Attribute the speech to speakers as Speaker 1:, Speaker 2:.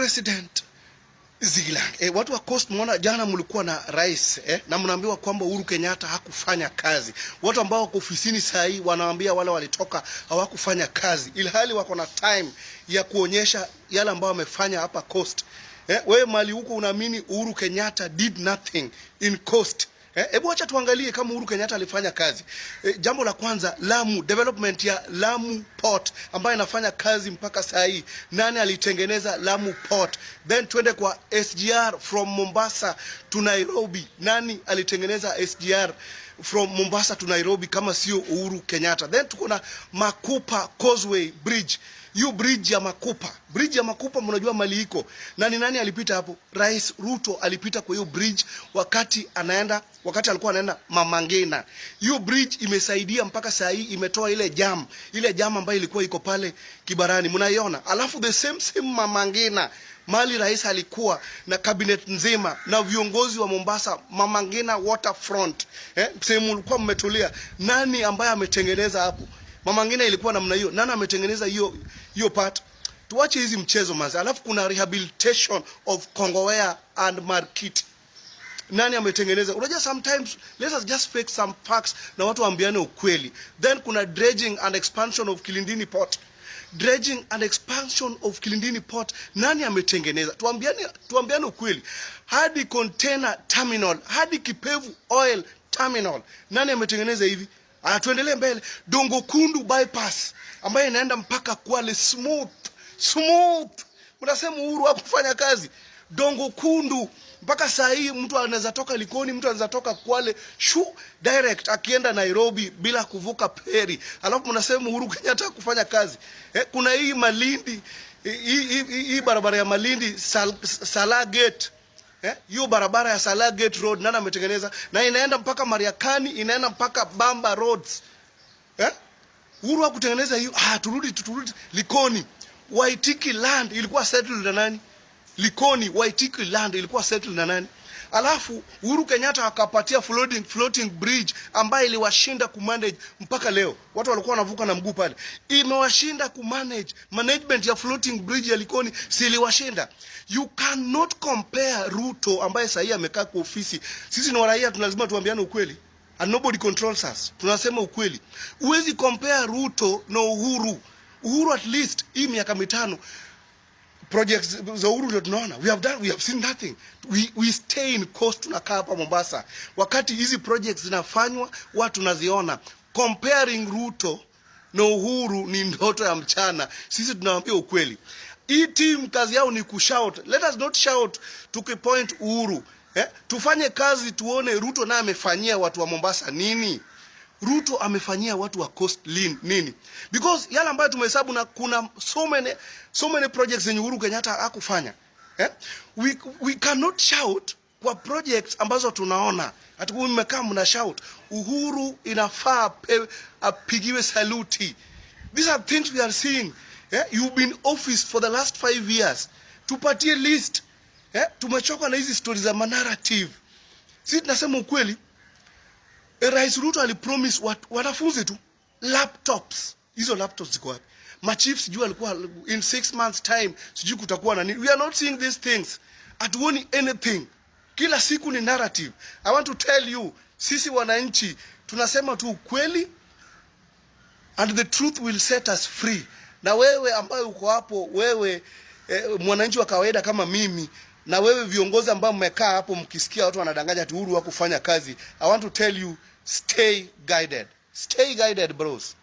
Speaker 1: President Zigilang. Watu wa Coast mwana jana mlikuwa na rais na mnaambiwa kwamba Uhuru Kenyatta hakufanya kazi. Watu ambao wako ofisini saa hii wanaambia wale walitoka hawakufanya kazi, ilhali wako na time ya kuonyesha yale ambao wamefanya hapa Coast. Wewe mali huko unaamini Uhuru Kenyatta did nothing in Coast. Hebu acha tuangalie kama Uhuru Kenyatta alifanya kazi. Jambo la kwanza, Lamu, development ya Lamu Port ambayo inafanya kazi mpaka saa hii. Nani alitengeneza Lamu Port? Then twende kwa SGR from Mombasa to Nairobi. Nani alitengeneza SGR from Mombasa to Nairobi kama sio Uhuru Kenyatta? Then tuko na Makupa Causeway Bridge. Hiyo bridge ya Makupa. Bridge ya Makupa mnajua mali iko. Nani alipita hapo? Rais Ruto alipita kwa hiyo bridge wakati alikuwa anaenda Mama Ngina. Hiyo bridge imesaidia mpaka saa hii, imetoa ile jam ambayo ilikuwa iko pale Kibarani. Mnaiona? Alafu the same Mama Ngina, mali rais alikuwa na cabinet nzima na viongozi wa Mombasa, Mama Ngina waterfront. Sehemu mlikuwa mmetulia. Nani ambaye ametengeneza hapo? Mama Ngina ilikuwa namna hiyo. Nani ametengeneza hiyo part? Tuache hizi mchezo manzi. Alafu kuna rehabilitation of Kongowea and Markiti. Nani ametengeneza? Unajua sometimes let us just fake some facts na watu waambiane ukweli. Then kuna dredging and expansion of Kilindini Port. Dredging and expansion of Kilindini Port. Nani ametengeneza? Tuambiane ukweli. Hadi container terminal, hadi Kipevu oil terminal. Nani ametengeneza hivi? Tuendelee mbele. Dongo Kundu bypass ambayo inaenda mpaka Kwale, smooth. Mnasema Uhuru hakufanya kazi. Dongo Kundu mpaka saa hii mtu anaweza toka Likoni, mtu anaweza toka Kwale direct akienda Nairobi bila kuvuka peri. Alafu mnasema Uhuru Kenyatta hakufanya kazi. Kuna hii Malindi, hii barabara ya Malindi Salah Gate. Hiyo barabara ya Salah Gate Road nani ametengeneza? Na inaenda mpaka Mariakani, inaenda mpaka Bamba Roads. Uhuru hakutengeneza hiyo. Turudi Likoni. Waitiki land ilikuwa settled na nani? Likoni, Waitiki land ilikuwa settled na nani? Alafu Uhuru Kenyatta akapatia floating bridge ambayo iliwashinda kumanage mpaka leo. Watu walikuwa wanavuka na mguu pale. Imewashinda management ya floating bridge ya Likoni si iliwashinda. You cannot compare Ruto ambaye sasa amekaa kwa ofisi. Sisi ni raia, tunalazima tuambiane ukweli. And nobody controls us. Tunasema ukweli. Huwezi compare Ruto na Uhuru. Uhuru at least hii miaka 5 projects za Uhuru ndio tunaona. We have seen nothing. We stay in Coast, tunakaa hapa Mombasa. Wakati hizi projects zinafanywa, watu tunaziona. Comparing Ruto na Uhuru ni ndoto ya mchana. Sisi tunawaambia ukweli. Hii team kazi yao ni kushout. Let us not shout tukipoint Uhuru. Tufanye kazi tuone Ruto naye amefanyia watu wa Mombasa nini? Ruto amefanyia watu wa Coast nini? Because yale ambayo tumehesabu na kuna so many projects zenye Uhuru Kenyatta hakufanya. We cannot shout kwa projects ambazo tunaona. Hatakuwa mmekaa mna shout. Uhuru inafaa apigiwe saluti. These are things we are seeing. You've been office for the last 5 years. Tupatie list. Tumechoka na hizi stories za narrative. Sisi tunasema ukweli. Rais Ruto alipromise wanafunzi tu laptops. Hizo laptops ziko wapi? Machiefs sijui alikuwa in 6 months time sijui kutakuwa na nini. We are not seeing these things. Hatuoni anything. Kila siku ni narrative. I want to tell you, sisi wananchi tunasema tu ukweli and the truth will set us free. Na wewe ambaye uko hapo, wewe mwananchi wa kawaida kama mimi, na wewe viongozi ambao mmekaa hapo mkisikia watu wanadanganya ati Uhuru hakufanya kazi, I want to tell you, stay guided. Stay guided, bros.